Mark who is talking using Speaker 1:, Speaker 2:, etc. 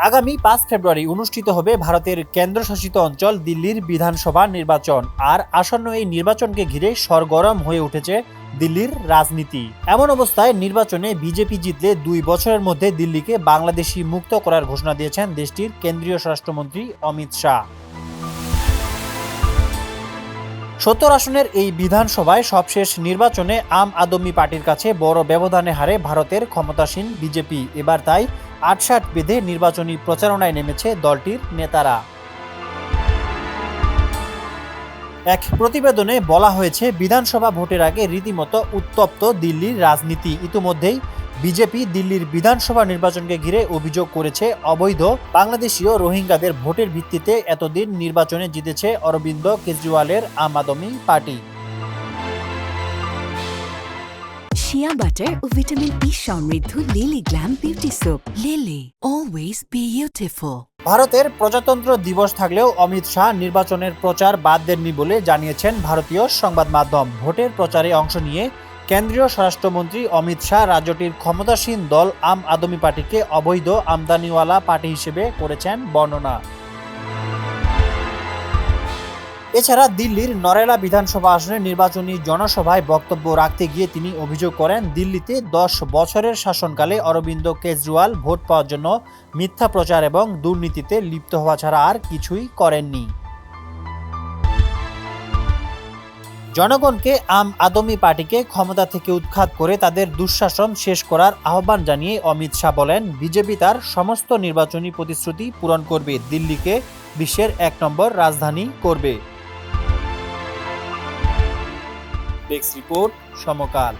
Speaker 1: আগামী ৫ ফেব্রুয়ারি অনুষ্ঠিত হবে ভারতের কেন্দ্রশাসিত অঞ্চল দিল্লির বিধানসভা নির্বাচন। আর আসন্ন এই নির্বাচনকে ঘিরে সরগরম হয়ে উঠেছে দিল্লির রাজনীতি। এমন অবস্থায় নির্বাচনে বিজেপি জিতলে ২ বছরের মধ্যে দিল্লিকে বাংলাদেশি মুক্ত করার ঘোষণা দিয়েছেন দেশটির কেন্দ্রীয় স্বরাষ্ট্রমন্ত্রী অমিত শাহ। ৭০ আসনের এই বিধানসভায় সবশেষ নির্বাচনে আম আদমি পার্টির কাছে বড় ব্যবধানে হারে ভারতের ক্ষমতাসীন বিজেপি। এবার তাই ৮৬ বেঁধে নির্বাচনী প্রচারণায় নেমেছে দলটির নেতারা। এক প্রতিবেদনে বলা হয়েছে, বিধানসভা ভোটের আগে রীতিমতো উত্তপ্ত দিল্লির রাজনীতি। ইতিমধ্যেই বিজেপি দিল্লির বিধানসভা নির্বাচনকে ঘিরে অভিযোগ করেছে, অবৈধ বাংলাদেশীয় রোহিঙ্গাদের ভোটের ভিত্তিতে এতদিন নির্বাচনে জিতেছে অরবিন্দ কেজরিওয়ালের আম আদমি পার্টি।
Speaker 2: শিয়া বাটার ও ভিটামিন ই সমৃদ্ধ lily glam beauty soap. Lily, always beautiful.
Speaker 1: ভারতের প্রজাতন্ত্র দিবস থাকলেও অমিত শাহ নির্বাচনের প্রচার বাদ দেননি বলে জানিয়েছেন ভারতীয় সংবাদ মাধ্যম। ভোটের প্রচারে অংশ নিয়ে কেন্দ্রীয় স্বরাষ্ট্রমন্ত্রী অমিত শাহ রাজ্যটির ক্ষমতাসীন দল আম আদমি পার্টিকে অবৈধ আমদানিওয়ালা পার্টি হিসেবে করেছেন বর্ণনা। এছাড়া দিল্লির নরেলা বিধানসভা আসনে নির্বাচনী জনসভায় বক্তব্য রাখতে গিয়ে তিনি অভিযোগ করেন, দিল্লিতে ১০ বছরের শাসনকালে অরবিন্দ কেজরিওয়াল ভোট পাওয়ার জন্য মিথ্যা প্রচার এবং দুর্নীতিতে লিপ্ত হওয়া ছাড়া আর কিছুই করেননি। জনগণকে আম আদমি পার্টিকে ক্ষমতা থেকে উৎখাত করে তাদের দুঃশাসন শেষ করার আহ্বান জানিয়ে অমিত শাহ বলেন, বিজেপি তার সমস্ত নির্বাচনী প্রতিশ্রুতি পূরণ করবে, দিল্লিকে বিশ্বের ১ নম্বর রাজধানী করবে। ডেস্ক রিপোর্ট, সমকাল।